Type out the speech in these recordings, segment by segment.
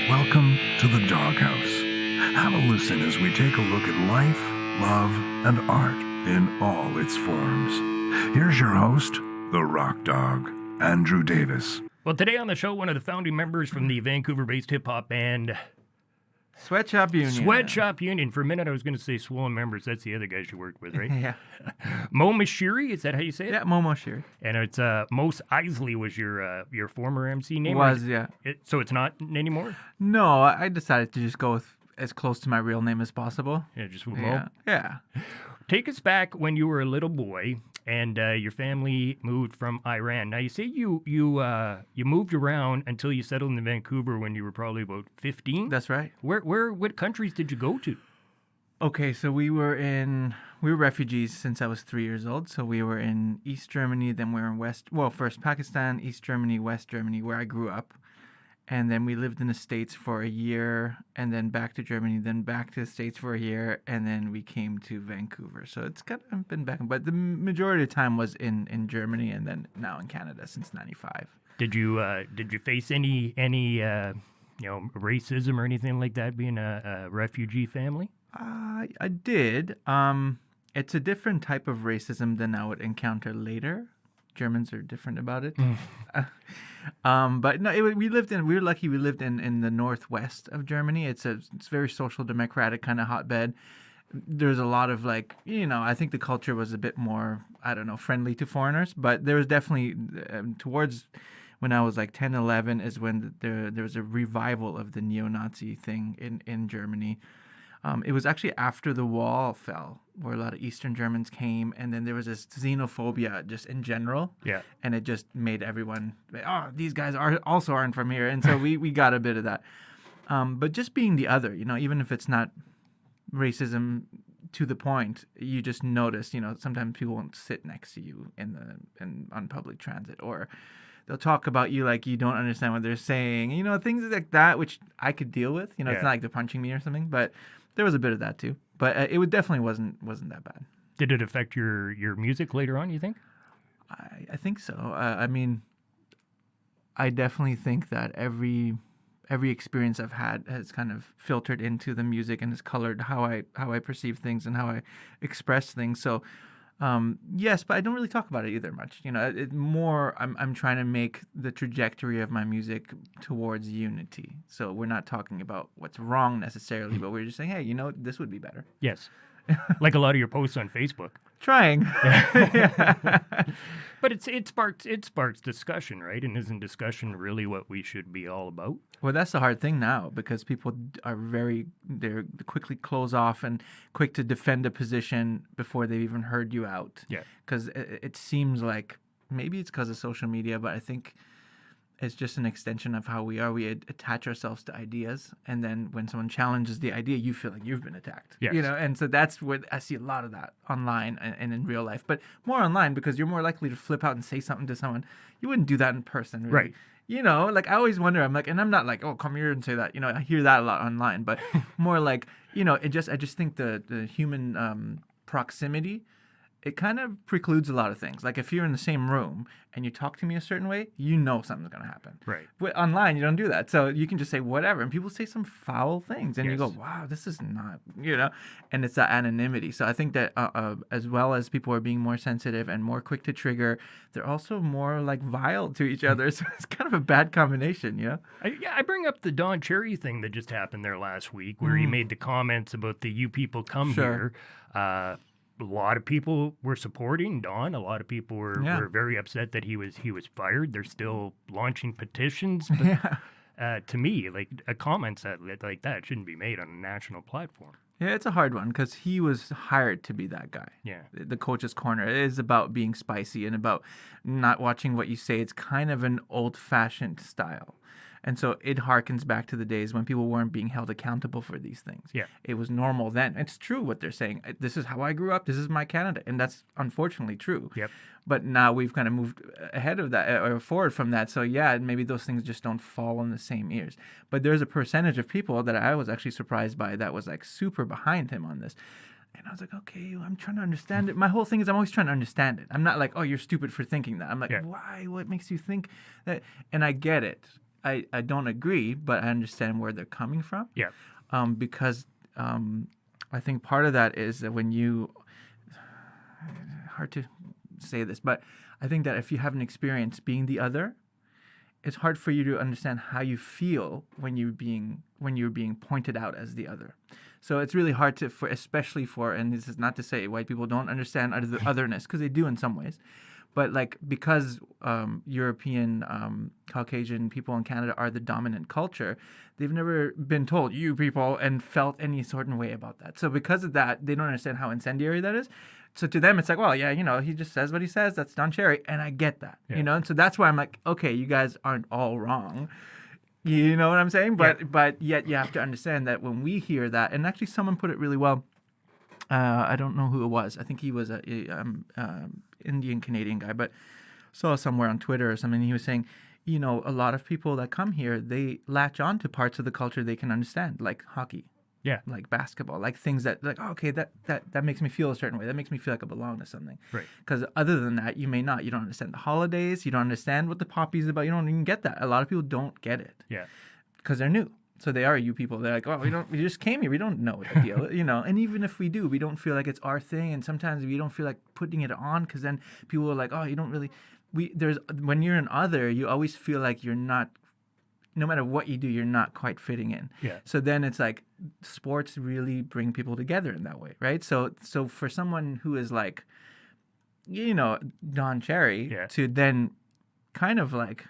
Welcome to the Doghouse. Have a listen as we take a look at life, love, and art in all its forms. Here's your host, the Rock Dog, Andrew Davis. Well, today on the show, one of the founding members from the Vancouver-based hip-hop band Sweatshop Union. Sweatshop Union. For a minute, I was going to say Swollen Members. That's the other guys you worked with, right? Yeah. Moshiri, is that how you say it? Yeah, Moshiri. And it's Mos Eisley was your former MC name? Was, yeah. So it's not anymore? No, I decided to just go with as close to my real name as possible. Yeah, just with Yeah. Mo? Yeah. Take us back when you were a little boy and your family moved from Iran. Now, you say you moved around until you settled in Vancouver when you were probably about 15? That's right. What countries did you go to? Okay, so we were refugees since I was 3 years old. So we were in East Germany, then we were in first Pakistan, East Germany, West Germany, where I grew up. And then we lived in the States for a year, and then back to Germany, then back to the States for a year, and then we came to Vancouver. So it's kind of been back, but the majority of the time was in Germany, and then now in Canada since '95. Did you face any racism or anything like that being a refugee family? I did. It's a different type of racism than I would encounter later. Germans are different about it. But no, we were lucky we lived in the northwest of Germany. It's very social democratic kind of hotbed. There's a lot of I think the culture was a bit more, friendly to foreigners, but there was definitely towards when I was like 10, 11 is when there was a revival of the neo-Nazi thing in Germany. It was actually after the wall fell, where a lot of Eastern Germans came, and then there was this xenophobia just in general. Yeah. And it just made everyone, these guys aren't from here. And so we got a bit of that. But just being the other, even if it's not racism to the point, you just notice, sometimes people won't sit next to you on public transit, or they'll talk about you like you don't understand what they're saying. Things like that, which I could deal with. It's not like they're punching me or something, but there was a bit of that too. But it definitely wasn't that bad. Did it affect your music later on, you think? I think so. I definitely think that every experience I've had has kind of filtered into the music and has colored how I perceive things and how I express things. So yes, but I don't really talk about it either much. I'm trying to make the trajectory of my music towards unity. So we're not talking about what's wrong necessarily, but we're just saying, hey, this would be better. Yes. Like a lot of your posts on Facebook. Trying. But it sparks discussion, right? And isn't discussion really what we should be all about? Well, that's the hard thing now, because people are they're quickly close off and quick to defend a position before they've even heard you out. Yeah. Because it seems like maybe it's because of social media, but I think it's just an extension of how we are. We attach ourselves to ideas, and then when someone challenges the idea, you feel like you've been attacked. Yes. And so that's where I see a lot of that online and in real life, but more online because you're more likely to flip out and say something to someone. You wouldn't do that in person, really. Right. I always wonder. I'm like, and I'm not like, oh, come here and say that. I hear that a lot online, but more like, I just think the human proximity, it kind of precludes a lot of things. Like if you're in the same room and you talk to me a certain way, something's going to happen. Right. But online, you don't do that. So you can just say whatever. And people say some foul things. And you Yes. go, wow, this is not, and it's that anonymity. So I think that as well as people are being more sensitive and more quick to trigger, they're also more vile to each other. So it's kind of a bad combination, I bring up the Don Cherry thing that just happened there last week where he made the comments about the "you people come Sure. here." A lot of people were supporting Don. A lot of people were very upset that he was fired. They're still launching petitions. But, to me, comments like that shouldn't be made on a national platform. Yeah, it's a hard one because he was hired to be that guy. Yeah. The coach's corner is about being spicy and about not watching what you say. It's kind of an old-fashioned style. And so it harkens back to the days when people weren't being held accountable for these things. Yeah. It was normal then. It's true what they're saying. This is how I grew up. This is my Canada. And that's unfortunately true. Yep. But now we've kind of moved ahead of that or forward from that. So yeah, maybe those things just don't fall on the same ears. But there's a percentage of people that I was actually surprised by that was super behind him on this. And I was like, okay, I'm trying to understand it. My whole thing is I'm always trying to understand it. I'm not like, oh, you're stupid for thinking that. I'm like, why? What makes you think that? And I get it. I don't agree, but I understand where they're coming from. Yeah. Because I think part of that is that when you, hard to say this, but I think that if you have an experience being the other, it's hard for you to understand how you feel when you're being pointed out as the other. So it's really hard especially for, and this is not to say white people don't understand otherness, because they do in some ways, but like because European Caucasian people in Canada are the dominant culture, they've never been told you people and felt any certain way about that. So because of that, they don't understand how incendiary that is. So to them, it's like, well, yeah, he just says what he says. That's Don Cherry, and I get that, And so that's why I'm like, okay, you guys aren't all wrong. You know what I'm saying? But yet you have to understand that when we hear that, and actually someone put it really well. I don't know who it was. I think he was a Indian Canadian guy, but saw somewhere on Twitter or something. He was saying, a lot of people that come here, they latch on to parts of the culture they can understand, like hockey. Yeah. Like basketball, like things that, like, oh, okay, that makes me feel a certain way. That makes me feel like I belong to something. Right. Because other than that, you may not. You don't understand the holidays. You don't understand what the poppy's about. You don't even get that. A lot of people don't get it. Yeah. Because they're new. So they are you people. They're like, oh, we just came here. We don't know the deal, And even if we do, we don't feel like it's our thing. And sometimes we don't feel like putting it on, because then people are like, oh, you don't really. When you're an other, you always feel like you're not. No matter what you do, you're not quite fitting in. Yeah. So then it's like sports really bring people together in that way, right? So for someone who is like, Don Cherry, to then kind of like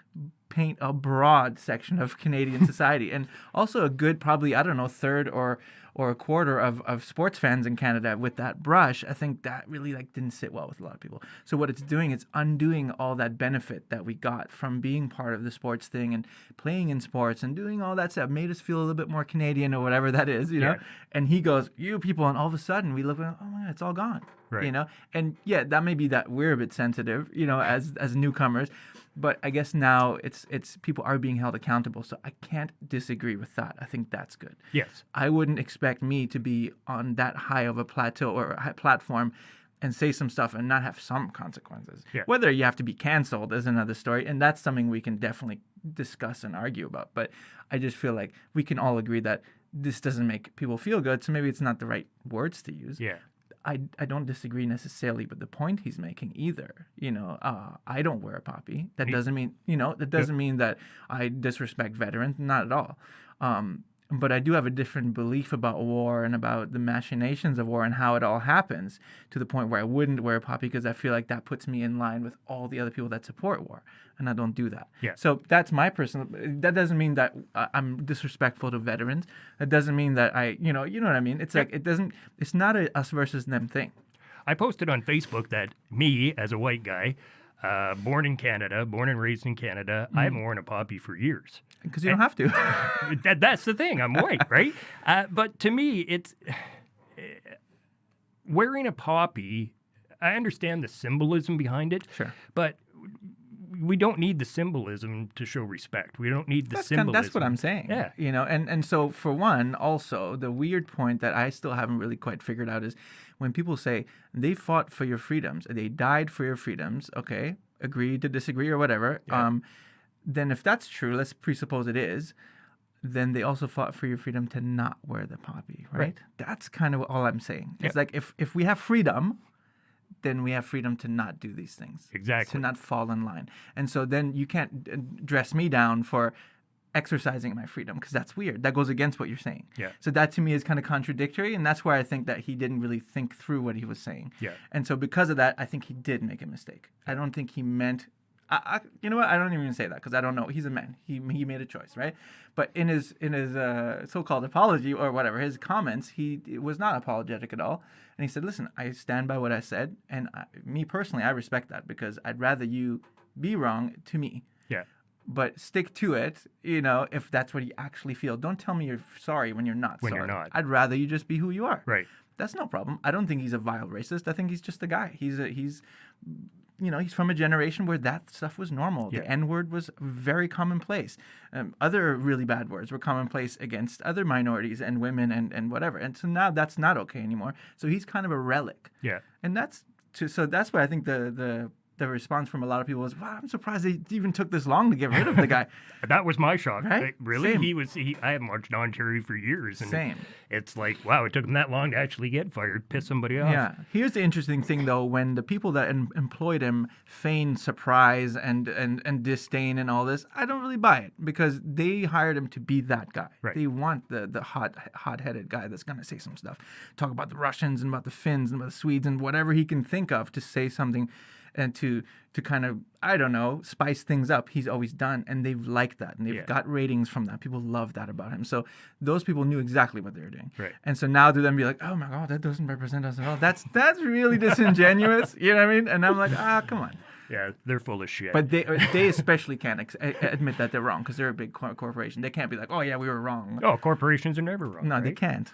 paint a broad section of Canadian society, and also a good, probably, I don't know, third or a quarter of sports fans in Canada with that brush, I think that really didn't sit well with a lot of people. So what it's doing, it's undoing all that benefit that we got from being part of the sports thing and playing in sports and doing all that stuff, made us feel a little bit more Canadian or whatever that is, know? And he goes, you people, and all of a sudden we look like, oh my God, it's all gone. Right. And yeah, that may be that we're a bit sensitive, as newcomers, but I guess now it's people are being held accountable. So I can't disagree with that. I think that's good. Yes. I wouldn't expect me to be on that high of a plateau or a platform and say some stuff and not have some consequences. Yeah. Whether you have to be canceled is another story, and that's something we can definitely discuss and argue about. But I just feel like we can all agree that this doesn't make people feel good, so maybe it's not the right words to use. Yeah. I don't disagree necessarily with the point he's making either. I don't wear a poppy. That doesn't mean, mean that I disrespect veterans. Not at all. But I do have a different belief about war and about the machinations of war and how it all happens, to the point where I wouldn't wear a poppy, because I feel like that puts me in line with all the other people that support war, and I don't do that. Yeah. So that's my personal. That doesn't mean that I'm disrespectful to veterans. That doesn't mean that you know what I mean. It's like it doesn't. It's not a us versus them thing. I posted on Facebook that me, as a white guy, born in Canada, born and raised in Canada, I haven't worn a poppy for years. Because you don't have to. That's the thing. I'm white, right? But to me, it's wearing a poppy. I understand the symbolism behind it. Sure. But we don't need the symbolism to show respect. We don't need the symbolism. That's what I'm saying. Yeah. And so for one, also, the weird point that I still haven't really quite figured out is when people say they fought for your freedoms, they died for your freedoms, okay, agree to disagree or whatever. Yeah. Then if that's true, let's presuppose it is, then they also fought for your freedom to not wear the poppy, right? That's kind of all I'm saying. It's like if we have freedom, then we have freedom to not do these things. Exactly. To not fall in line. And so then you can't dress me down for exercising my freedom, because that's weird. That goes against what you're saying. Yeah. So that to me is kind of contradictory, and that's where I think that he didn't really think through what he was saying. Yeah. And so because of that, I think he did make a mistake. I don't think he meant... you know what? I don't even say that, because I don't know. He's a man. He made a choice, right? But in his so-called apology or whatever, his comments, it was not apologetic at all. And he said, listen, I stand by what I said. And me personally, I respect that, because I'd rather you be wrong to me. Yeah. But stick to it, if that's what you actually feel. Don't tell me you're sorry when you're not sorry. When you're not. I'd rather you just be who you are. Right. That's no problem. I don't think he's a vile racist. I think he's just a guy. He's from a generation where that stuff was normal. Yeah. The N-word was very commonplace. Other really bad words were commonplace against other minorities and women and whatever. And so now that's not okay anymore. So he's kind of a relic. Yeah. And that's why I think the the response from a lot of people was, "Wow, I'm surprised they even took this long to get rid of the guy." That was my shock. Right? Like, really? Same. I have marched on Jerry for years. And Same. It's like, wow, it took him that long to actually get fired, piss somebody off. Yeah. Here's the interesting thing, though, when the people that employed him feign surprise and disdain and all this, I don't really buy it because they hired him to be that guy. Right. They want the hot-headed guy that's going to say some stuff, talk about the Russians and about the Finns and about the Swedes and whatever he can think of to say something and to kind of, I don't know, spice things up. He's always done, and they've liked that, and they've got ratings from that. People love that about him. So those people knew exactly what they were doing. Right. And so now to them be like, oh my God, that doesn't represent us at all. That's really disingenuous. You know what I mean? And I'm like, come on. Yeah, they're full of shit. But they especially can't admit that they're wrong because they're a big corporation. They can't be like, oh yeah, we were wrong. Oh, corporations are never wrong. No, right? they can't.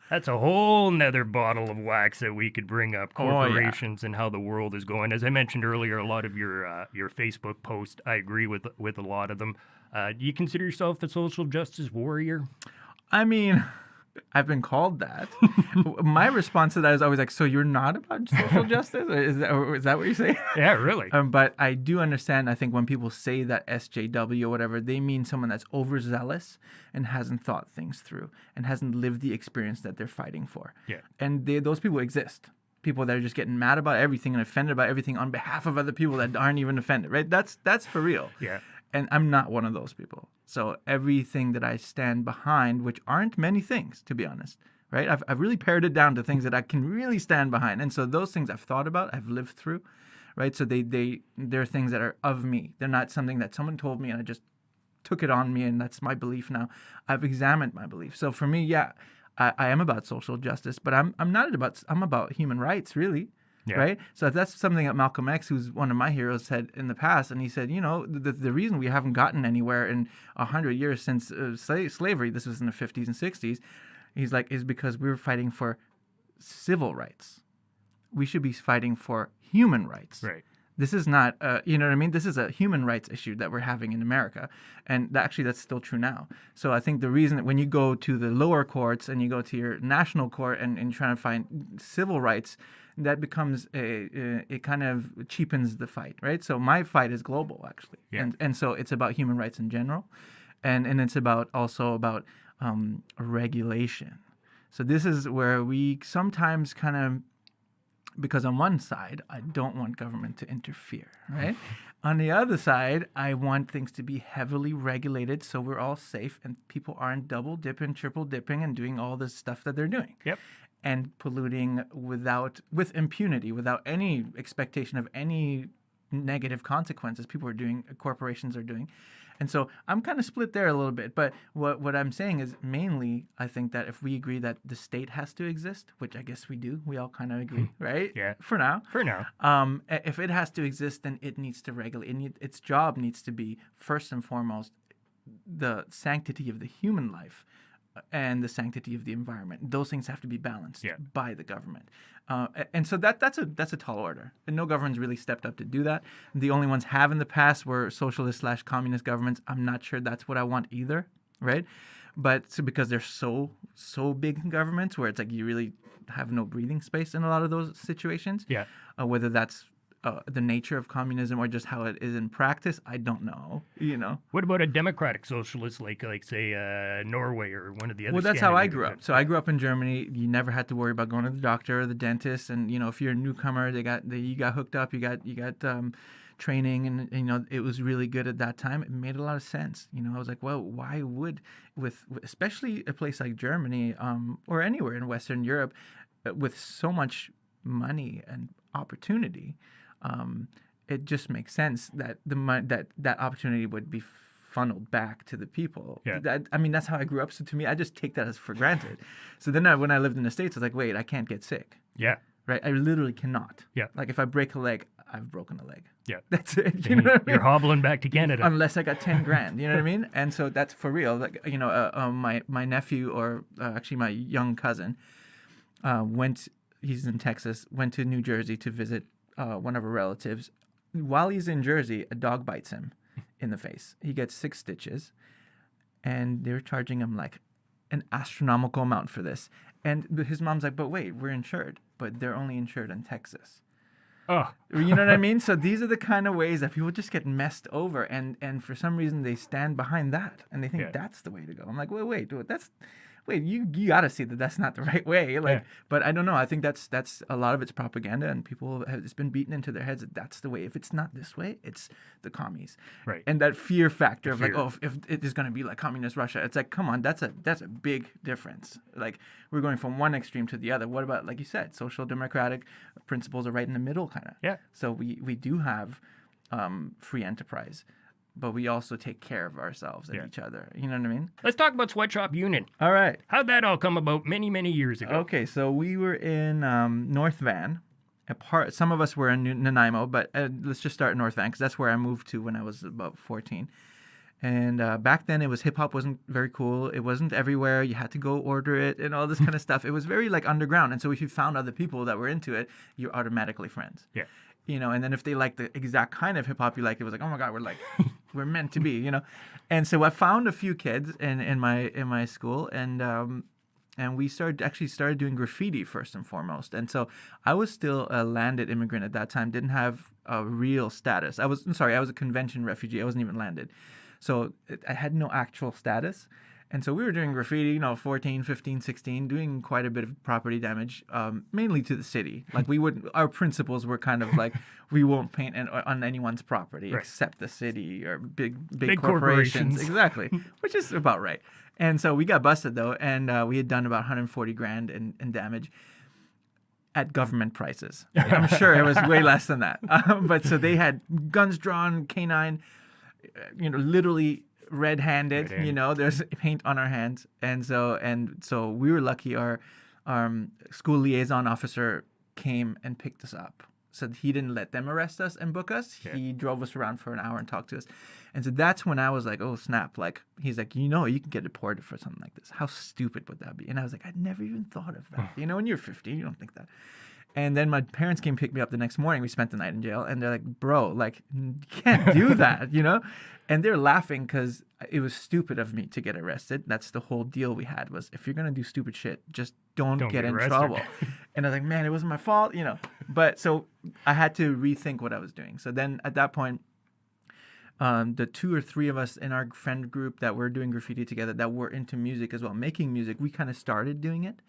That's a whole nother bottle of wax that we could bring up, corporations and how the world is going. As I mentioned earlier, a lot of your Facebook posts, I agree with a lot of them. Do you consider yourself a social justice warrior? I mean, I've been called that. My response to that is always like, so you're not about social justice? Or is that what you're saying? Yeah, really. But I do understand, I think when people say that SJW or whatever, they mean someone that's overzealous and hasn't thought things through and hasn't lived the experience that they're fighting for. Yeah. And those people exist. People that are just getting mad about everything and offended about everything on behalf of other people that aren't even offended, right? That's for real. Yeah. And I'm not one of those people. So everything that I stand behind, which aren't many things, to be honest, right? I've really pared it down to things that I can really stand behind. And so those things I've thought about, I've lived through, right? So they're things that are of me. They're not something that someone told me and I just took it on me and that's my belief now. I've examined my belief. So for me, yeah, I am about social justice, but I'm about human rights, really. Yeah. Right? So that's something that Malcolm X, who's one of my heroes, said in the past. And he said, you know, the reason we haven't gotten anywhere in 100 years since slavery, this was in the 50s and 60s, he's like, is because we were fighting for civil rights. We should be fighting for human rights. Right. This is not, you know what I mean? This is a human rights issue that we're having in America. And actually, that's still true now. So I think the reason that when you go to the lower courts and you go to your national court and trying to find civil rights, that becomes it kind of cheapens the fight, right? So my fight is global, actually. Yeah. And so it's about human rights in general. And it's also about regulation. So this is where we sometimes kind of, because on one side, I don't want government to interfere, right? On the other side, I want things to be heavily regulated so we're all safe and people aren't double dipping, triple dipping, and doing all this stuff that they're doing. Yep. And polluting with impunity, without any expectation of any negative consequences. Corporations are doing. And so I'm kind of split there a little bit. But what I'm saying is mainly, I think that if we agree that the state has to exist, which I guess we do, we all kind of agree, right? Yeah. For now. If it has to exist, then it needs to regulate. Its job needs to be, first and foremost, the sanctity of the human life and the sanctity of the environment. Those things have to be balanced by the government. And so that's a tall order. And no government's really stepped up to do that. The only ones have in the past were socialist/communist governments. I'm not sure that's what I want either, right? But so because they're so big in governments where it's like you really have no breathing space in a lot of those situations. Yeah. Whether that's the nature of communism or just how it is in practice, I don't know. You know. What about a democratic socialist like say Norway or one of the other? Well, that's how I grew up. So I grew up in Germany. You never had to worry about going to the doctor or the dentist, and you know if you're a newcomer, you got hooked up, you got training, and you know it was really good at that time. It made a lot of sense. You know, I was like, well, why would with especially a place like Germany or anywhere in Western Europe with so much money and opportunity. It just makes sense that that opportunity would be funneled back to the people. Yeah. That's how I grew up. So to me, I just take that as for granted. So then when I lived in the States, I was like, wait, I can't get sick. Yeah. Right? I literally cannot. Yeah. like if I break a leg, I've broken a leg. Yeah. That's it. You know what I mean? You're hobbling back to Canada. Unless I got 10 grand. You know what I mean? And so that's for real. Like, you know, my nephew, or actually my young cousin, he's in Texas, went to New Jersey to visit one of her relatives. While he's in Jersey, a dog bites him in the face. He gets 6 stitches, and they're charging him like an astronomical amount for this. And his mom's like, but wait, we're insured. But they're only insured in Texas. Oh, You know what I mean? So these are the kind of ways that people just get messed over, and for some reason they stand behind that and they think Yeah. that's the way to go. I'm like, wait, dude, you got to see that that's not the right way. Like, but I don't know. I think that's a lot of it's propaganda, and people have, it's been beaten into their heads that that's the way. If it's not this way, it's the commies. Right. And that fear factor of like, fear. oh, if it is going to be like communist Russia, it's like, come on, that's a big difference. Like, we're going from one extreme to the other. What about, like you said, social democratic principles are right in the middle, kind of. Yeah. So we do have free enterprise, but we also take care of ourselves and each other. You know what I mean? Let's talk about Sweatshop Union. All right. How'd that all come about many, many years ago? Okay, so we were in North Van. Some of us were in Nanaimo, but let's just start in North Van because that's where I moved to when I was about 14. And back then, it was hip hop wasn't very cool. It wasn't everywhere. You had to go order it and all this kind of stuff. It was very like underground. And so if you found other people that were into it, you're automatically friends. Yeah. You know, and then if they like the exact kind of hip hop you like, it was like, oh my God, we're meant to be, you know. And so I found a few kids in my school, and we started doing graffiti first and foremost. And so I was still a landed immigrant at that time, didn't have a real status. I was a convention refugee. I wasn't even landed. So I had no actual status. And so we were doing graffiti, you know, 14, 15, 16, doing quite a bit of property damage, mainly to the city. Like our principles were kind of like, we won't paint on anyone's property except the city or big corporations. Exactly, which is about right. And so we got busted though, and we had done about 140 grand in damage at government prices. I'm sure it was way less than that. But so they had guns drawn, canine, you know, literally red-handed, you know, there's paint on our hands. And so we were lucky. Our school liaison officer came and picked us up. So he didn't let them arrest us and book us. Yeah. He drove us around for an hour and talked to us. And so that's when I was like, oh, snap. Like, he's like, you know, you can get deported for something like this. How stupid would that be? And I was like, I'd never even thought of that. You know, when you're 15, you don't think that. And then my parents came pick me up the next morning. We spent the night in jail. And they're like, bro, like, you can't do that, you know? And they're laughing because it was stupid of me to get arrested. That's the whole deal we had was if you're going to do stupid shit, just don't get in trouble. And I was like, man, it wasn't my fault, you know. But so I had to rethink what I was doing. So then at that point, the 2 or 3 of us in our friend group that were doing graffiti together that were into music as well, making music, we kind of started doing it.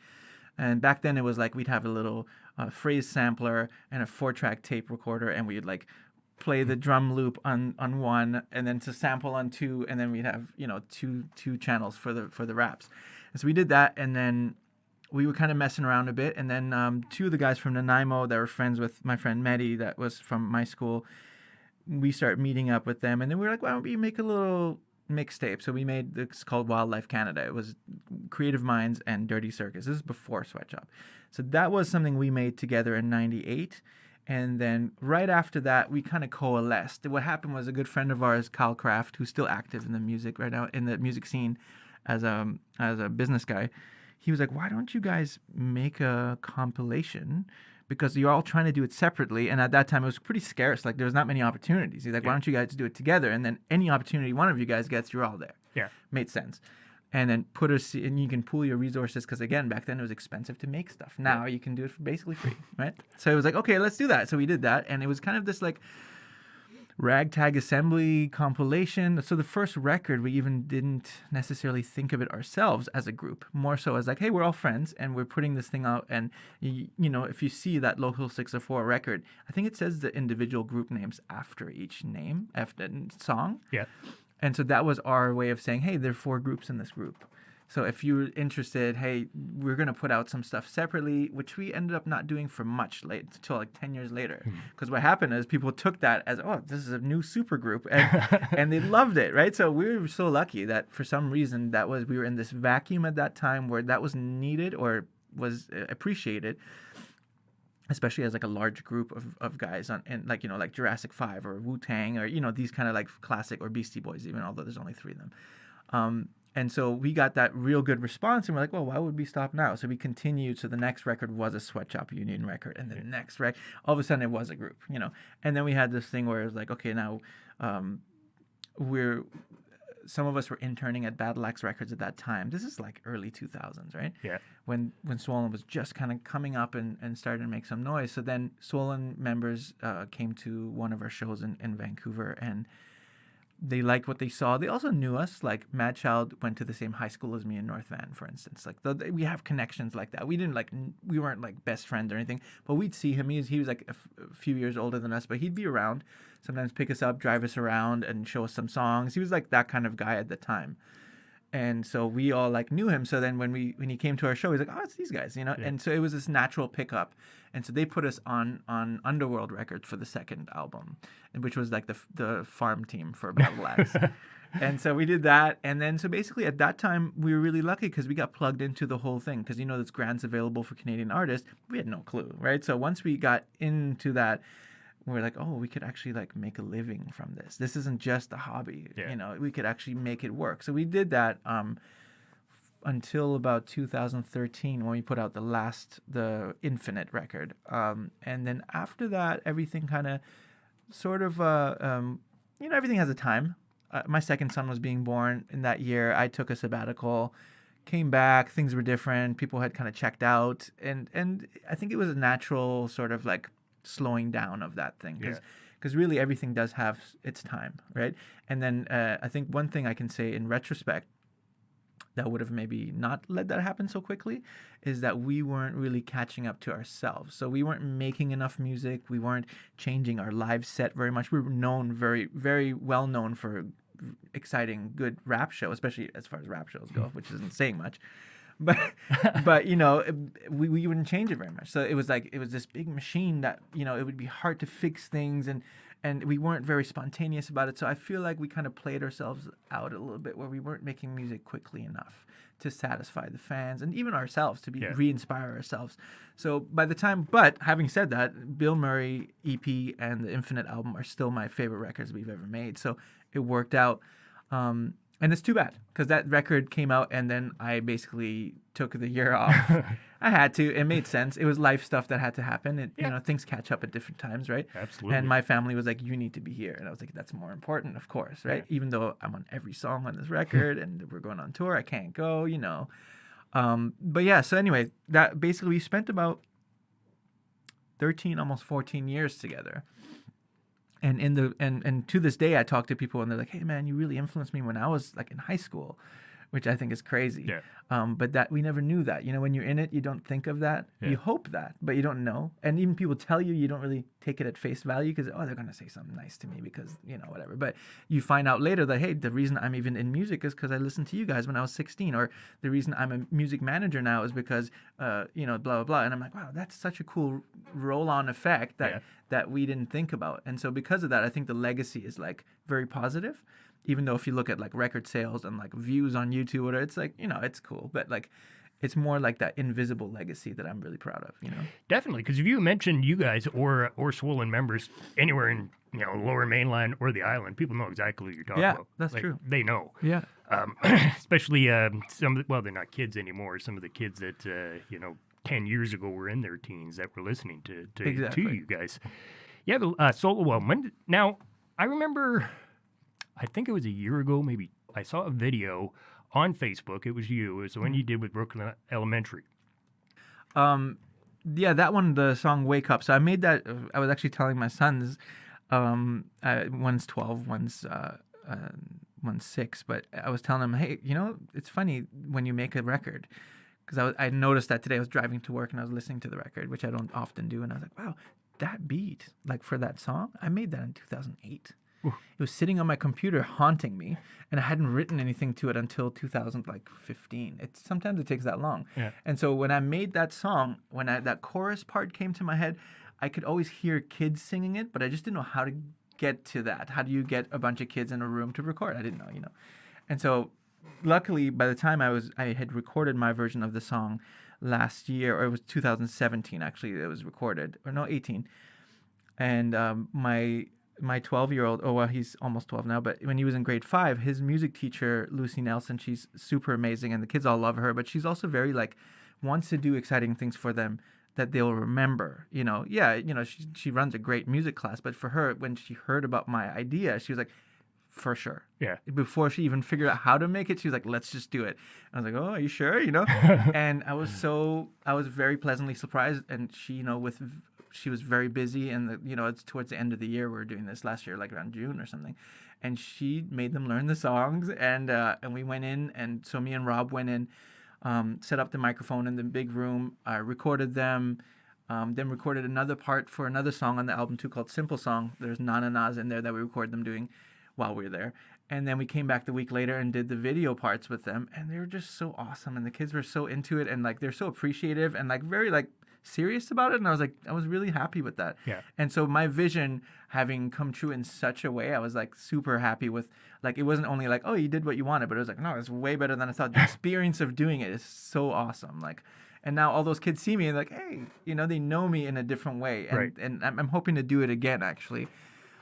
And back then it was like we'd have a little phrase sampler and a 4-track tape recorder, and we'd like play the drum loop on one, and then to sample on 2, and then we'd have, you know, two channels for the raps. And so we did that, and then we were kind of messing around a bit, and then 2 of the guys from Nanaimo that were friends with my friend Mehdi that was from my school, we started meeting up with them, and then we were like, why don't we make a little mixtape? So we made this called Wildlife Canada. It was Creative Minds and Dirty Circus. This is before Sweatshop. So that was something we made together in 98. And then right after that, we kind of coalesced. What happened was a good friend of ours, Kyle Kraft, who's still active in the music right now, in the music scene as a business guy, he was like, why don't you guys make a compilation? Because you're all trying to do it separately. And at that time, it was pretty scarce. Like, there was not many opportunities. He's like, why don't you guys do it together? And then any opportunity one of you guys gets, you're all there. Yeah. Made sense. And then and you can pool your resources. Because, again, back then it was expensive to make stuff. Now you can do it for basically free, right? So it was like, okay, let's do that. So we did that. And it was kind of this, like, ragtag assembly compilation. So the first record, we even didn't necessarily think of it ourselves as a group, more so as like, hey, we're all friends and we're putting this thing out. And you know, if you see that Local 604 record, I think it says the individual group names after each name, after song. Yeah. And so that was our way of saying, hey, there are 4 groups in this group. So if you're interested, hey, we're going to put out some stuff separately, which we ended up not doing for much until like 10 years later. Because what happened is people took that as, oh, this is a new super group. And they loved it, right? So we were so lucky that for some reason we were in this vacuum at that time where that was needed or was appreciated, especially as like a large group of guys and like, you know, like Jurassic 5 or Wu-Tang or, you know, these kind of like classic, or Beastie Boys even, although there's only 3 of them. And so we got that real good response, and we're like, well, why would we stop now? So we continued. So the next record was a Sweatshop Union record, and the next record, all of a sudden it was a group, you know. And then we had this thing where it was like, okay, now we're some of us were interning at Battle Axe Records at that time. This is like early 2000s, right? Yeah. When Swollen was just kind of coming up and starting to make some noise. So then Swollen members came to one of our shows in Vancouver, and they liked what they saw. They also knew us. Like Mad Child went to the same high school as me in North Van, for instance. Like we have connections like that. We weren't like best friends or anything, but we'd see him. He was like a few years older than us, but he'd be around, sometimes pick us up, drive us around, and show us some songs. He was like that kind of guy at the time. And so we all like knew him. So then when he came to our show, he's like, oh, it's these guys, you know? Yeah. And so it was this natural pickup. And so they put us on Underworld Records for the second album, which was like the farm team for Battle Axe. And so we did that. And then so basically at that time, we were really lucky because we got plugged into the whole thing. Because, you know, there's grants available for Canadian artists. We had no clue, right? So once we got into that, we were like, oh, we could actually like make a living from this. This isn't just a hobby. Yeah. You know, we could actually make it work. So we did that until about 2013 when we put out the Infinite record. And then after that, everything kind of sort of, you know, everything has a time. My second son was being born in that year. I took a sabbatical, came back. Things were different. People had kind of checked out. And I think it was a natural sort of like slowing down of that thing. Because really everything does have its time, right? And then I think one thing I can say in retrospect that would have maybe not let that happen so quickly is that we weren't really catching up to ourselves. So we weren't making enough music. We weren't changing our live set very much. We were known, very, very well known for exciting, good rap show, especially as far as rap shows go, which isn't saying much. But you know, we wouldn't change it very much. So it was this big machine that, you know, it would be hard to fix things, and we weren't very spontaneous about it. So I feel like we kind of played ourselves out a little bit where we weren't making music quickly enough to satisfy the fans and even ourselves to re-inspire ourselves. So by the time, but having said that, Bill Murray EP and the Infinite album are still my favorite records we've ever made. So it worked out. And it's too bad because that record came out and then I basically took the year off. I had to. It made sense. It was life stuff that had to happen. You know, things catch up at different times, right? Absolutely. And my family was like, you need to be here. And I was like, that's more important, of course, right? Yeah. Even though I'm on every song on this record and we're going on tour, I can't go, you know. But yeah, so anyway, that basically we spent about 13, almost 14 years together. And and to this day, I talk to people and they're like, "Hey, man, you really influenced me when I was like in high school," which I think is crazy. Yeah. But that we never knew that. You know, when you're in it, you don't think of that. Yeah. You hope that, but you don't know. And even people tell you, you don't really take it at face value because they're gonna say something nice to me because you know whatever. But you find out later that hey, the reason I'm even in music is because I listened to you guys when I was 16, or the reason I'm a music manager now is because you know blah blah blah. And I'm like, wow, that's such a cool roll-on effect that we didn't think about. And so because of that, I think the legacy is like very positive. Even though if you look at like record sales and like views on YouTube, or it's like, you know, it's cool, but like it's more like that invisible legacy that I'm really proud of, you know? Definitely, because if you mention you guys or Swollen members anywhere in, you know, Lower Mainland or the island, people know exactly what you're talking about. Yeah, that's true. They know. Yeah. Especially some of the, well, they're not kids anymore. Some of the kids that, you know, 10 years ago were in their teens that were listening to you guys. Yeah, the solo album. Now, I remember... I think it was a year ago, maybe. I saw a video on Facebook. It was you. It was the one you did with Brooklyn Elementary. Yeah, that one, the song "Wake Up." So I made that. I was actually telling my sons, one's 12, one's 6. But I was telling them, hey, you know, it's funny when you make a record, because I noticed that today. I was driving to work and I was listening to the record, which I don't often do, and I was like, wow, that beat, like for that song, I made that in 2008. Ooh. It was sitting on my computer haunting me, and I hadn't written anything to it until 2015. Sometimes it takes that long. Yeah. And so when I made that song, when that chorus part came to my head, I could always hear kids singing it, but I just didn't know how to get to that. How do you get a bunch of kids in a room to record? I didn't know, you know. And so luckily, by the time I had recorded my version of the song last year, or it was 2017 actually, it was recorded, or no, 18. And my 12-year-old, oh, well, he's almost 12 now, but when he was in grade 5, his music teacher, Lucy Nelson, she's super amazing, and the kids all love her, but she's also very, like, wants to do exciting things for them that they'll remember, you know. Yeah, you know, she runs a great music class, but for her, when she heard about my idea, she was like, for sure. Yeah. Before she even figured out how to make it, she was like, let's just do it. I was like, oh, are you sure? And I was very pleasantly surprised. And she, she was very busy, and it's towards the end of the year. We were doing this last year, like around June or something. And she made them learn the songs, and we went in, and so me and Rob went in, set up the microphone in the big room, recorded them, then recorded another part for another song on the album too called Simple Song. There's na-na-nas in there that we recorded them doing while we were there. And then we came back the week later and did the video parts with them, and they were just so awesome, and the kids were so into it, and like they're so appreciative and like very like serious about it, and I was really happy with that. Yeah. And so my vision having come true in such a way, I was like super happy with, like, it wasn't only like, oh, you did what you wanted, but it was like, no, it's way better than I thought. The experience of doing it is so awesome. Like, and now all those kids see me and like, hey, they know me in a different way, and Right. and I'm hoping to do it again actually.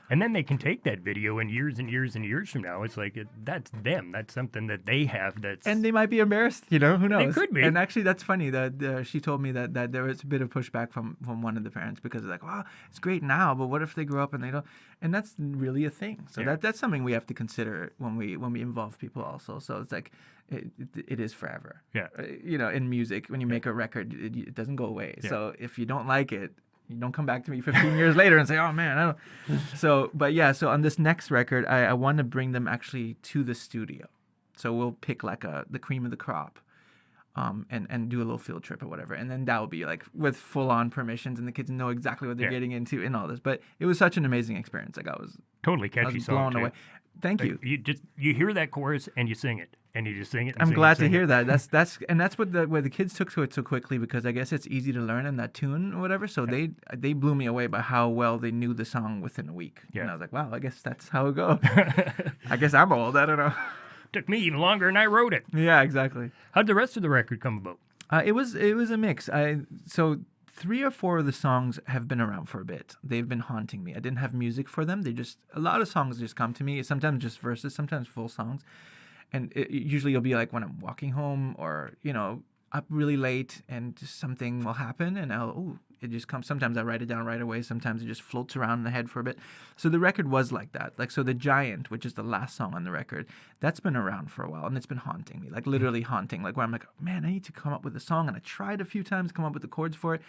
And then they can take that video and years and years and years from now, it's like that's them. That's something that they have. And they might be embarrassed, who knows? They could be. And actually, that's funny that she told me that there was a bit of pushback from one of the parents because they're like, well, it's great now, but what if they grow up and they don't? And that's really a thing. So Yeah. that's something we have to consider when we involve people also. So it's like it is forever. Yeah. In music, when you make a record, it doesn't go away. Yeah. So if you don't like it, you don't come back to me 15 years later and say, oh, man, I don't. So on this next record, I want to bring them actually to the studio. So we'll pick like the cream of the crop and do a little field trip or whatever. And then that will be like with full-on permissions, and the kids know exactly what they're getting into and all this. But it was such an amazing experience. Like I was totally catchy song, blown too. away. Thank you. You hear that chorus and you sing it. And you just sing it. I'm glad to hear that. That's what where the kids took to it so quickly, because I guess it's easy to learn in that tune or whatever. So they blew me away by how well they knew the song within a week. Yeah. And I was like, wow, I guess that's how it goes. I guess I'm old. I don't know. Took me even longer than I wrote it. Yeah, exactly. How'd the rest of the record come about? It was a mix. So 3 or 4 of the songs have been around for a bit. They've been haunting me. I didn't have music for them. A lot of songs just come to me. Sometimes just verses, sometimes full songs. And usually you'll be like when I'm walking home or, up really late, and just something will happen and it just comes. Sometimes I write it down right away. Sometimes it just floats around in the head for a bit. So the record was like that. Like, so The Giant, which is the last song on the record, that's been around for a while, and it's been haunting me, like literally haunting, like where I'm like, man, I need to come up with a song. And I tried a few times to come up with the chords for it.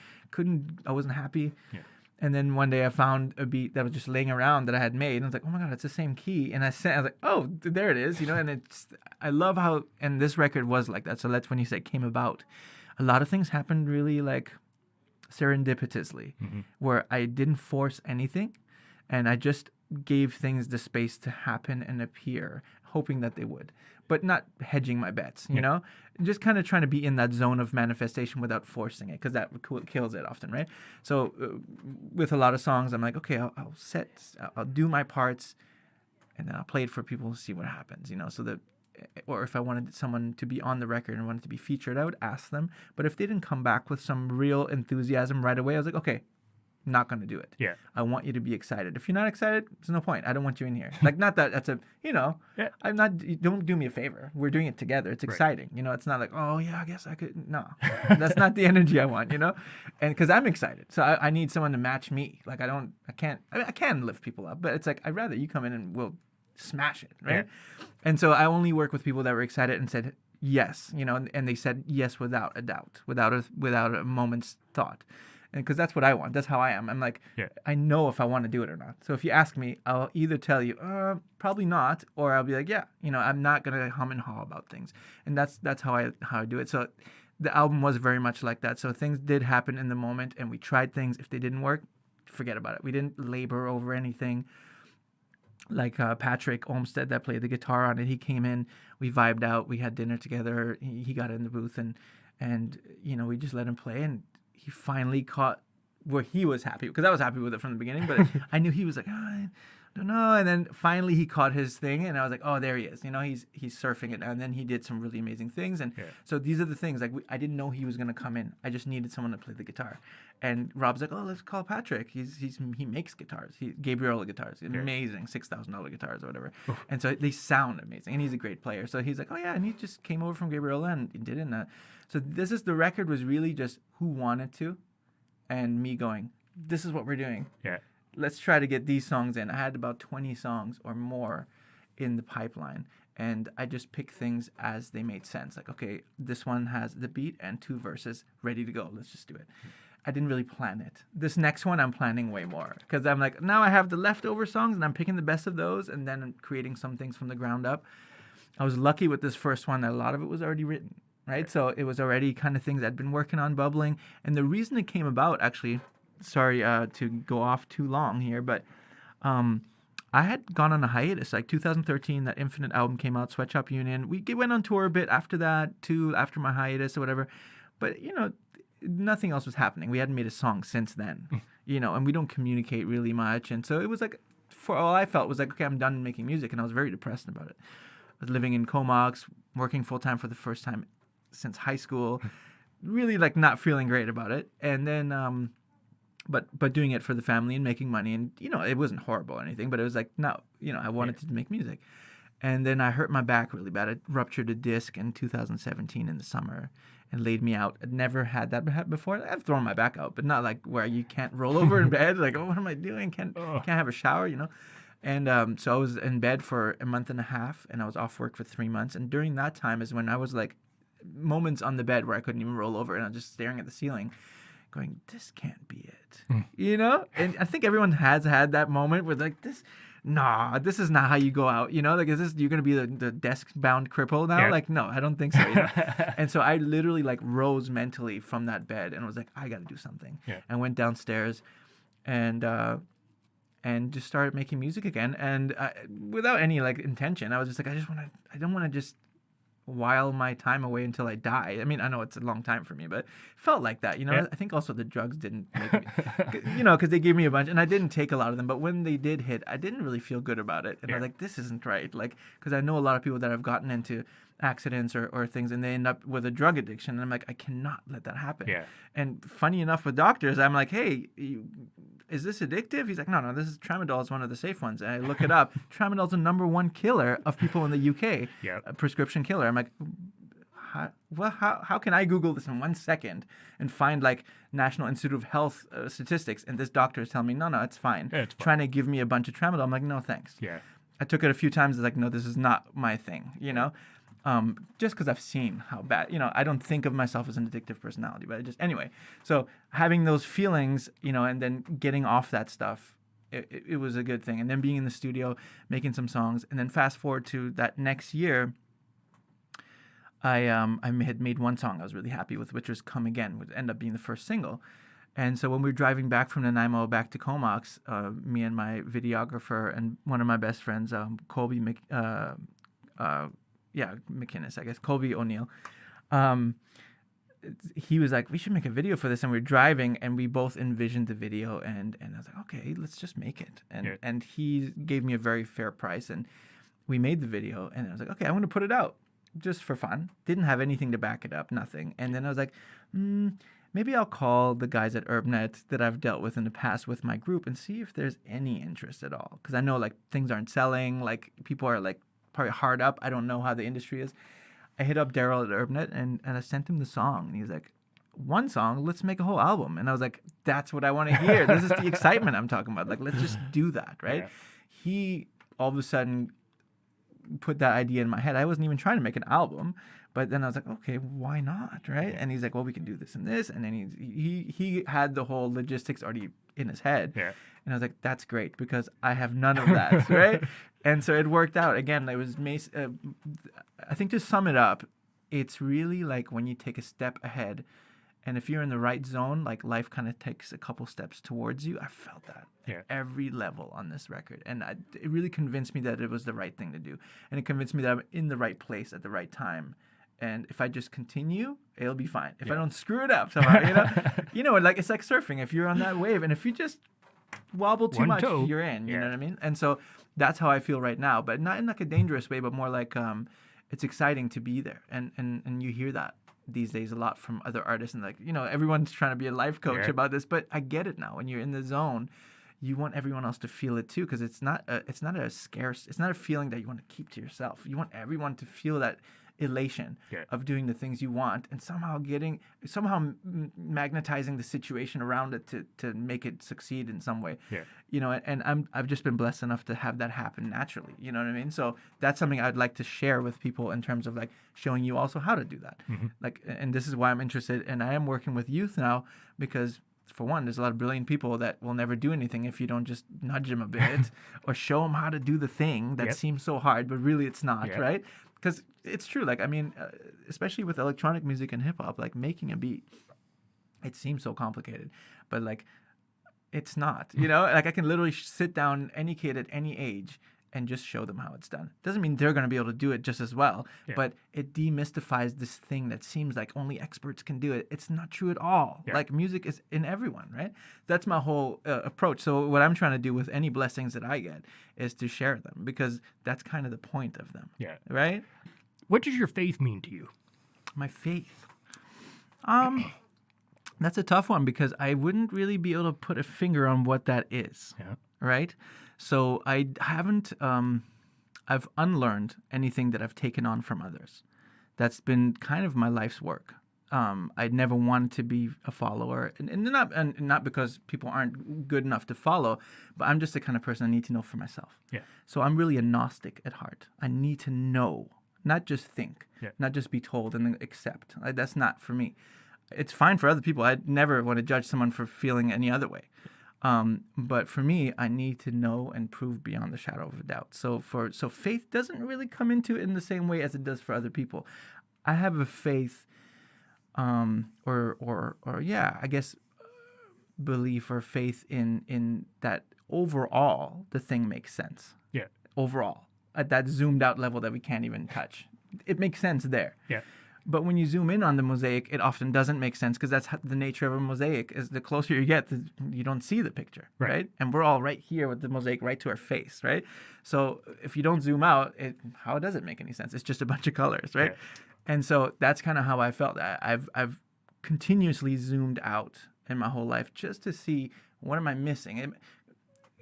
I wasn't happy. Yeah. And then one day I found a beat that was just laying around that I had made, and I was like, "Oh my god, it's the same key!" And I was like, "Oh, there it is," And I love how, and this record was like that. So that's when you say it came about. A lot of things happened really like serendipitously, where I didn't force anything, and I just gave things the space to happen and appear, hoping that they would, but not hedging my bets. Just kind of trying to be in that zone of manifestation without forcing it, because that kills it often, right? So with a lot of songs, I'm like, okay, I'll do my parts, and then I'll play it for people to see what happens, so that, or if I wanted someone to be on the record and wanted to be featured, I would ask them. But if they didn't come back with some real enthusiasm right away, I was like, okay, not going to do it. Yeah. I want you to be excited. If you're not excited, there's no point. I don't want you in here. Like, not that that's yeah. I'm not, don't do me a favor. We're doing it together. It's exciting. Right. It's not like, oh yeah, I guess I could. No, that's not the energy I want, and because I'm excited. So I need someone to match me. Like, I can lift people up, but it's like, I'd rather you come in and we'll smash it. Right. Yeah. And so I only work with people that were excited and said yes, and they said yes without a doubt, without a moment's thought. And because that's what I want. That's how I am. I'm like, I know if I want to do it or not. So if you ask me, I'll either tell you, probably not, or I'll be like, yeah, I'm not gonna hum and haw about things. And that's how I do it. So the album was very much like that. So things did happen in the moment, and we tried things. If they didn't work, forget about it. We didn't labor over anything. Like Patrick Olmsted that played the guitar on it, he came in, we vibed out, we had dinner together. He got in the booth, and we just let him play, and he finally caught where he was happy, because I was happy with it from the beginning, but I knew he was like, I don't know. And then finally he caught his thing, and I was like, oh, there he is. He's surfing it. And then he did some really amazing things. And so these are the things, like, I didn't know he was going to come in. I just needed someone to play the guitar. And Rob's like, oh, let's call Patrick. He makes guitars. Gabriel guitars, amazing, $6,000 guitars or whatever. And so they sound amazing, and he's a great player. So he's like, oh yeah, and he just came over from Gabriel and did it. So the record was really just who wanted to, and me going, this is what we're doing. Yeah. Let's try to get these songs in. I had about 20 songs or more in the pipeline. And I just picked things as they made sense. Like, okay, this one has the beat and 2 verses ready to go. Let's just do it. I didn't really plan it. This next one, I'm planning way more. Because I'm like, now I have the leftover songs and I'm picking the best of those and then I'm creating some things from the ground up. I was lucky with this first one that a lot of it was already written, right? So it was already kind of things I'd been working on bubbling. And the reason it came about, actually, sorry to go off too long here, but I had gone on a hiatus. Like 2013, that Infinite album came out, Sweatshop Union. We went on tour a bit after that, too, after my hiatus or whatever. But, nothing else was happening. We hadn't made a song since then, and we don't communicate really much. And so it was like, for all I felt was like, okay, I'm done making music. And I was very depressed about it. I was living in Comox, working full-time for the first time since high school, really like not feeling great about it. And then, but doing it for the family and making money. And, it wasn't horrible or anything, but it was like, no, I wanted to make music. And then I hurt my back really bad. I ruptured a disc in 2017 in the summer and laid me out. I'd never had that before. I've thrown my back out, but not like where you can't roll over in bed. Like, oh, what am I doing? Can't have a shower, And so I was in bed for a month and a half, and I was off work for 3 months. And during that time is when I was like moments on the bed where I couldn't even roll over, and I was just staring at the ceiling going, this can't be it, And I think everyone has had that moment where like, this is not how you go out, Like, is this, you're going to be the desk-bound cripple now? Yeah. Like, no, I don't think so, And so I literally, like, rose mentally from that bed and was like, I got to do something. Yeah. And went downstairs and just started making music again. And without any, like, intention, I was just like, I don't want to just while my time away until I die. I mean, I know it's a long time for me, but it felt like that, Yeah. I think also the drugs didn't make me, because they gave me a bunch, and I didn't take a lot of them, but when they did hit, I didn't really feel good about it. And I was like, this isn't right. Like, because I know a lot of people that have gotten into accidents or things, and they end up with a drug addiction, and I'm like, I cannot let that happen. Yeah. And funny enough with doctors, I'm like, hey, is this addictive? He's like, no, this is tramadol is one of the safe ones. And I look it up. Tramadol's the number 1 killer of people in the UK. Yeah. A prescription killer. I'm like, how can I Google this in 1 second and find like National Institute of Health statistics? And this doctor is telling me, no, it's fine. Yeah, it's fine. Trying to give me a bunch of tramadol. I'm like, no, thanks. Yeah. I took it a few times. It's like, no, this is not my thing, just because I've seen how bad, I don't think of myself as an addictive personality, but anyway. So having those feelings, and then getting off that stuff, it was a good thing. And then being in the studio, making some songs, and then fast forward to that next year, I had made one song I was really happy with, which was Come Again, would end up being the first single. And so when we were driving back from Nanaimo back to Comox, me and my videographer and one of my best friends, Colby McInnes, I guess, Colby O'Neill. He was like, we should make a video for this. And we were driving and we both envisioned the video. And I was like, okay, let's just make it. And he gave me a very fair price. And we made the video. And I was like, okay, I'm going to put it out just for fun. Didn't have anything to back it up, nothing. And then I was like, maybe I'll call the guys at UrbNet that I've dealt with in the past with my group and see if there's any interest at all. Because I know like things aren't selling. Like people are like, probably hard up. I don't know how the industry is. I hit up Daryl at UrbNet and I sent him the song. And he's like, 1 song, let's make a whole album. And I was like, that's what I want to hear. This is the excitement I'm talking about. Like, let's just do that, right? Yeah. He all of a sudden put that idea in my head. I wasn't even trying to make an album. But then I was like, okay, why not, right? And he's like, well, we can do this and this. And then he had the whole logistics already in his head. Yeah. And I was like, that's great because I have none of that, right? And so it worked out. Again, it was, I think to sum it up, it's really like when you take a step ahead and if you're in the right zone, like life kind of takes a couple steps towards you. I felt that at every level on this record. And it really convinced me that it was the right thing to do. And it convinced me that I'm in the right place at the right time. And if I just continue, it'll be fine. If I don't screw it up somehow, like it's like surfing. If you're on that wave and if you just wobble too much, you're in, you know what I mean? And so that's how I feel right now, but not in like a dangerous way, but more like it's exciting to be there. And you hear that these days a lot from other artists and like, everyone's trying to be a life coach about this, but I get it now. When you're in the zone, you want everyone else to feel it too, because it's not a feeling that you want to keep to yourself. You want everyone to feel that elation of doing the things you want, and somehow magnetizing the situation around it to make it succeed in some way. And I've just been blessed enough to have that happen naturally, you know what I mean? So that's something I'd like to share with people in terms of like showing you also how to do that. Like, and this is why I'm interested, and I am working with youth now, because for one, there's a lot of brilliant people that will never do anything if you don't just nudge them a bit or show them how to do the thing that seems so hard, but really it's not, right? Because it's true. Like, I mean, especially with electronic music and hip hop, like making a beat, it seems so complicated, but like, it's not, you know, like I can literally sit down any kid at any age and just show them how it's done. Doesn't mean they're going to be able to do it just as well, but it demystifies this thing that seems like only experts can do it. It's not true at all. Like, music is in everyone, right? That's my whole approach. So what I'm trying to do with any blessings that I get is to share them, because that's kind of the point of them. Right? What does your faith mean to you? My faith. That's a tough one, because I wouldn't really be able to put a finger on what that is. Right? So I haven't, I've unlearned anything that I've taken on from others. That's been kind of my life's work. I never wanted to be a follower, and not because people aren't good enough to follow, but I'm just the kind of person I need to know for myself. So I'm really a Gnostic at heart. I need to know, not just think, not just be told and then accept. That's not for me. It's fine for other people. I'd never want to judge someone for feeling any other way. But for me, I need to know and prove beyond the shadow of a doubt. So faith doesn't really come into it in the same way as it does for other people. I have a faith, I guess, belief or faith in that overall the thing makes sense. Overall, at that zoomed out level that we can't even touch, it makes sense there. But when you zoom in on the mosaic, it often doesn't make sense, because that's the nature of a mosaic. Is the closer you get, you don't see the picture, right? And we're all right here with the mosaic right to our face, right? So if you don't zoom out, how does it make any sense? It's just a bunch of colors, right? And so that's kind of how I felt. I've continuously zoomed out in my whole life just to see, what am I missing?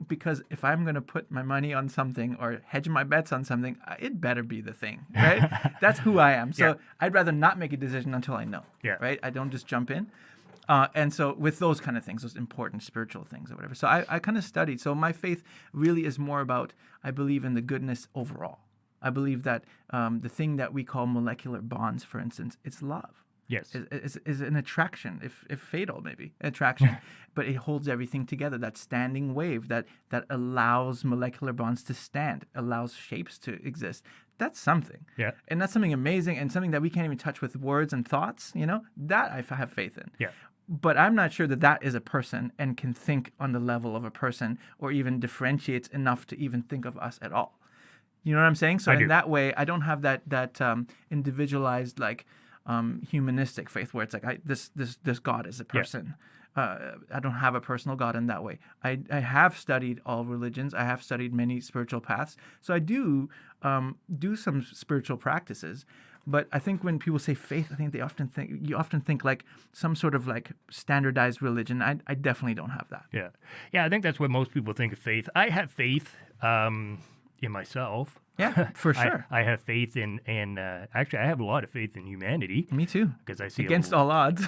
Because if I'm going to put my money on something or hedge my bets on something, it better be the thing, right? That's who I am. So I'd rather not make a decision until I know, right? I don't just jump in. And so with those kind of things, those important spiritual things or whatever. So I kind of studied. So my faith really is more about, I believe in the goodness overall. I believe that the thing that we call molecular bonds, for instance, it's love. Is an attraction, if fatal maybe, attraction, but it holds everything together. That standing wave that allows molecular bonds to stand, allows shapes to exist. That's something. And that's something amazing, and something that we can't even touch with words and thoughts, you know, that I have faith in. But I'm not sure that is a person and can think on the level of a person, or even differentiates enough to even think of us at all. You know what I'm saying? So in that way, I don't have that individualized, like, humanistic faith where it's like this God is a person. I don't have a personal God in that way. I have studied all religions. I have studied many spiritual paths. So I do some spiritual practices. But I think when people say faith, I think you often think like some sort of like standardized religion. I definitely don't have that. Yeah. I think that's what most people think of faith. I have faith in myself. Yeah, for sure. I have faith in actually, I have a lot of faith in humanity. Me too. Because I see against all odds.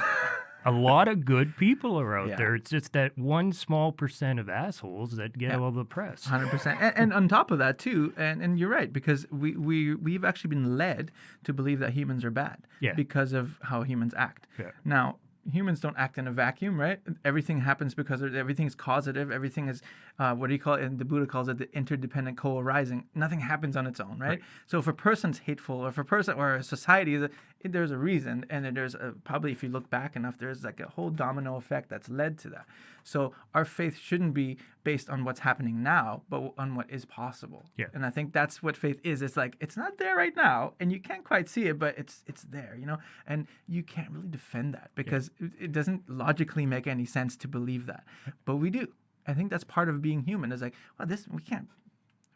A lot of good people are out there. It's just that one small % of assholes that get all the press. 100%. And on top of that too, and you're right, because we've actually been led to believe that humans are bad because of how humans act. Now, humans don't act in a vacuum, right? Everything happens because everything is causative. Everything is, what do you call it? And the Buddha calls it the interdependent co-arising. Nothing happens on its own, right? So if a person's hateful, or if a person or a society, there's a reason. And then there's probably, if you look back enough, there's like a whole domino effect that's led to that. So our faith shouldn't be based on what's happening now, but on what is possible. And I think that's what faith is. It's like, it's not there right now, and you can't quite see it, but it's there, you know? And you can't really defend that, because it doesn't logically make any sense to believe that. But we do. I think that's part of being human. Is like, well,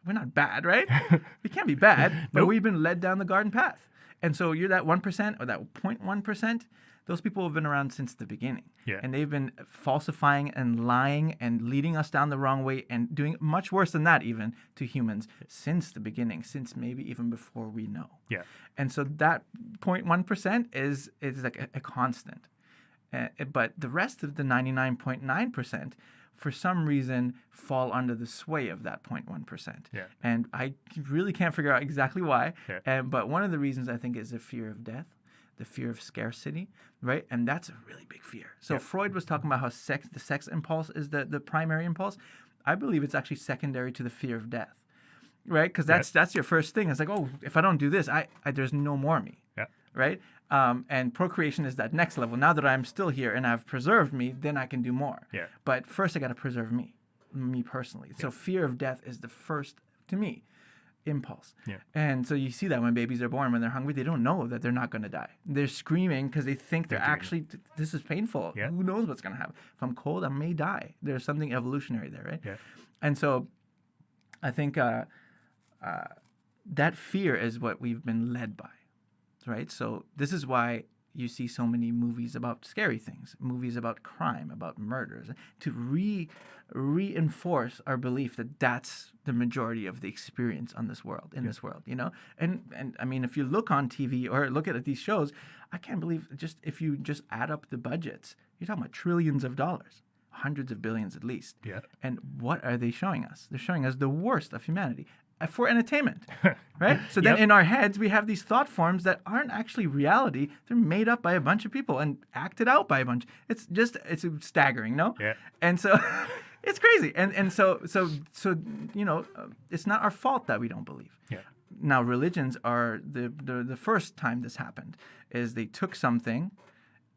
we're not bad, right? We can't be bad, but we've been led down the garden path. And so you're that 1% or that 0.1% those people have been around since the beginning. Yeah. And they've been falsifying and lying and leading us down the wrong way and doing much worse than that even to humans since the beginning, since maybe even before we know. Yeah. And so that 0.1% is like a constant. But the rest of the 99.9%, for some reason, fall under the sway of that 0.1%. Yeah. And I really can't figure out exactly why. Yeah. But one of the reasons I think is the fear of death, the fear of scarcity, right? And that's a really big fear. So Freud was talking about how the sex impulse is the primary impulse. I believe it's actually secondary to the fear of death, right? Because that's your first thing. It's like, oh, if I don't do this, I there's no more me, right? And procreation is that next level. Now that I'm still here and I've preserved me, then I can do more. Yeah. But first I got to preserve me personally. So fear of death is the first, to me, impulse. Yeah. And so you see that when babies are born, when they're hungry, they don't know that they're not going to die. They're screaming because they think they're actually, this is painful. Yeah. Who knows what's going to happen? If I'm cold, I may die. There's something evolutionary there, right? Yeah. And so I think that fear is what we've been led by. Right? So this is why you see so many movies about scary things, movies about crime, about murders, to reinforce our belief that that's the majority of the experience on this world, in this world, you know? And I mean, if you look on TV or look at these shows, I can't believe if you just add up the budgets, you're talking about trillions of dollars, hundreds of billions at least. Yeah. And what are they showing us? They're showing us the worst of humanity. For entertainment, right? So then in our heads, we have these thought forms that aren't actually reality. They're made up by a bunch of people and acted out by a bunch. It's staggering, no? Yeah. And so it's crazy. And so you know, it's not our fault that we don't believe. Yeah. Now, religions are the first time this happened is they took something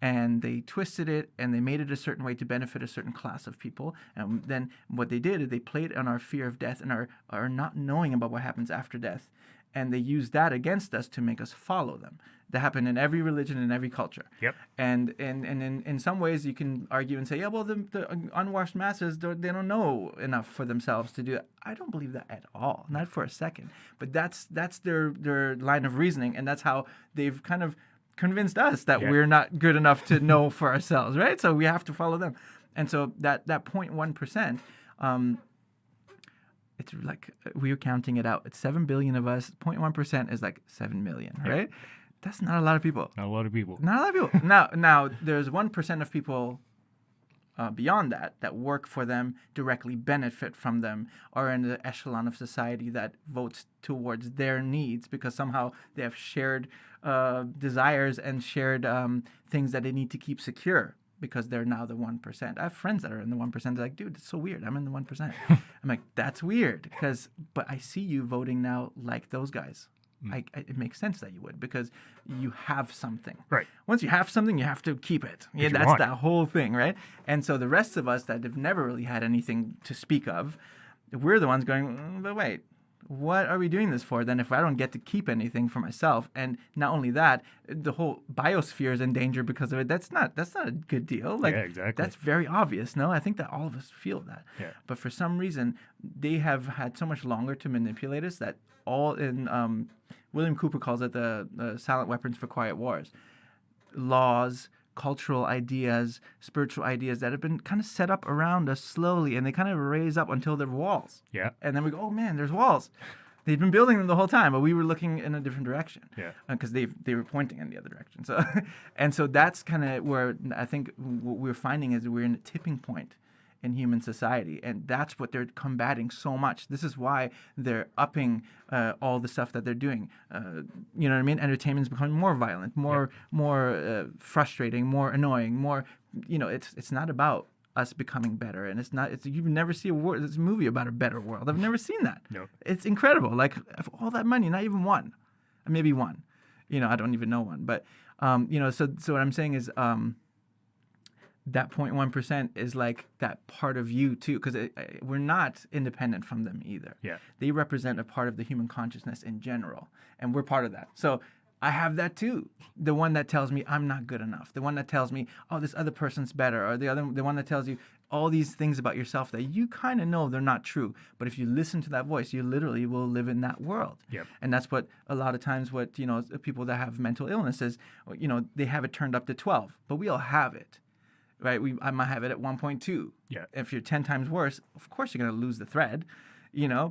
and they twisted it and they made it a certain way to benefit a certain class of people. And then what they did is they played on our fear of death and our not knowing about what happens after death. And they used that against us to make us follow them. That happened in every religion, in every culture. Yep. And in some ways you can argue and say, yeah, well, the unwashed masses, they don't know enough for themselves to do that. I don't believe that at all, not for a second. But that's their line of reasoning, and that's how they've kind of convinced us that we're not good enough to know for ourselves, right? So we have to follow them. And so that 0.1%, it's like we were counting it out. It's 7 billion of us. 0.1% is like 7 million, right? That's not a lot of people. Not a lot of people. Not a lot of people. Now there's 1% of people beyond that work for them, directly benefit from them, are in the echelon of society that votes towards their needs because somehow they have shared desires and shared things that they need to keep secure because they're now the 1%. I have friends that are in the 1%. They're like, dude, it's so weird. I'm in the 1%. I'm like, that's weird but I see you voting now like those guys. It makes sense that you would because you have something. Right. Once you have something, you have to keep it. Yeah, that's that whole thing, right? And so the rest of us that have never really had anything to speak of, we're the ones going, but wait, what are we doing this for then if I don't get to keep anything for myself? And not only that, the whole biosphere is in danger because of it. That's not a good deal. Like, exactly. That's very obvious, no? I think that all of us feel that. Yeah. But for some reason, they have had so much longer to manipulate us that all in William Cooper calls it the silent weapons for quiet wars. Laws, cultural ideas, spiritual ideas that have been kind of set up around us slowly, and they kind of raise up until they're walls. Yeah. And then we go, oh man, there's walls. They've been building them the whole time, but we were looking in a different direction. Yeah. Because they were pointing in the other direction. So, and so that's kind of where I think what we're finding is we're in a tipping point in human society, and that's what they're combating so much. This is why they're upping all the stuff that they're doing. You know what I mean? Entertainment's becoming more violent, more frustrating, more annoying, more. You know, it's not about us becoming better, and you never see this movie about a better world. I've never seen that. No. It's incredible. Like all that money, not even one, maybe one. You know, I don't even know one, but you know. So what I'm saying is. That 0.1% is like that part of you too, because we're not independent from them either. Yeah. They represent a part of the human consciousness in general, and we're part of that. So I have that too. The one that tells me I'm not good enough. The one that tells me, oh, this other person's better, or the one that tells you all these things about yourself that you kind of know they're not true. But if you listen to that voice, you literally will live in that world. Yep. And that's what a lot of times people that have mental illnesses, they have it turned up to 12, but we all have it. Right? I might have it at 1.2. Yeah. If you're 10 times worse, of course you're going to lose the thread,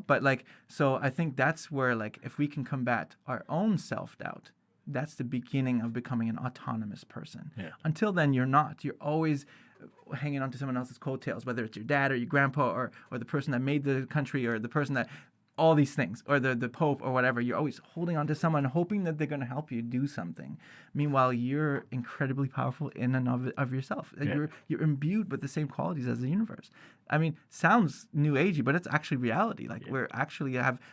But so I think that's where if we can combat our own self-doubt, that's the beginning of becoming an autonomous person. Yeah. Until then, you're not. You're always hanging on to someone else's coattails, whether it's your dad or your grandpa or the person that made the country or the person that all these things, or the Pope or whatever. You're always holding on to someone, hoping that they're going to help you do something. Meanwhile, you're incredibly powerful in and of yourself. Yeah. You're imbued with the same qualities as the universe. I mean, sounds new agey, but it's actually reality.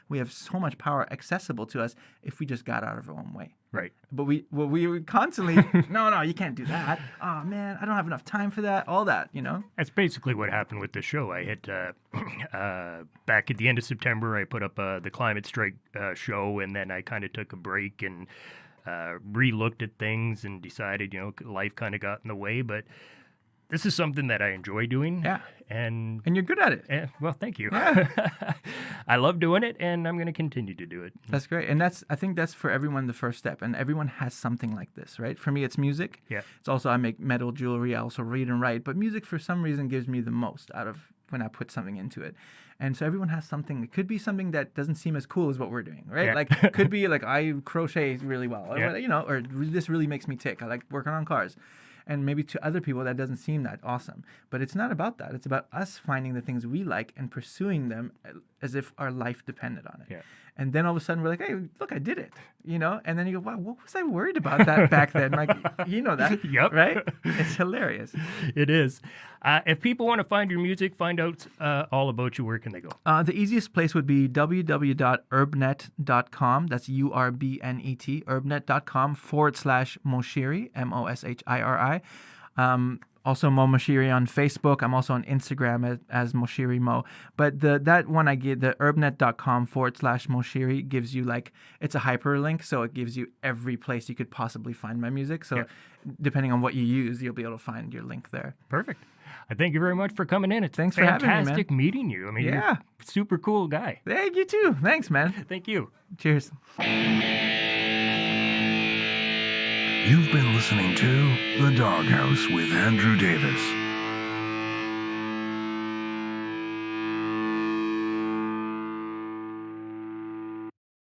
We have so much power accessible to us if we just got out of our own way. Right. But we constantly, no, you can't do that. Oh, man, I don't have enough time for that. All that, That's basically what happened with the show. I hit back at the end of September, I put up the climate strike show, and then I kind of took a break and re-looked at things and decided, life kind of got in the way. But this is something that I enjoy doing. Yeah. And you're good at it. Well, thank you. Yeah. I love doing it, and I'm going to continue to do it. That's great. And I think that's for everyone the first step. And everyone has something like this, right? For me, it's music. Yeah. It's also, I make metal jewelry. I also read and write. But music, for some reason, gives me the most out of when I put something into it. And so everyone has something. It could be something that doesn't seem as cool as what we're doing, right? Yeah. Could be I crochet really well. Yeah. Or this really makes me tick. I like working on cars. And maybe to other people that doesn't seem that awesome. But it's not about that. It's about us finding the things we like and pursuing them as if our life depended on it. Yeah. And then all of a sudden we're like, hey, look, I did it. And then you go, wow, what was I worried about that back then? That. Yep. Right? It's hilarious. It is. If people want to find your music, find out all about you, where can they go? The easiest place would be www.urbnet.com. That's URBNET, urbnet.com/Moshiri, Moshiri. Also, Mo Moshiri on Facebook. I'm also on Instagram as Moshiri Mo. But that one I get, the urbnet.com/Moshiri, gives you it's a hyperlink, so it gives you every place you could possibly find my music. So depending on what you use, you'll be able to find your link there. Perfect. I thank you very much for coming in. It's Thanks for having me, man. Fantastic meeting you. I mean, you're a super cool guy. Hey, you too. Thanks, man. Thank you. Cheers. You've been listening to The Doghouse with Andrew Davis.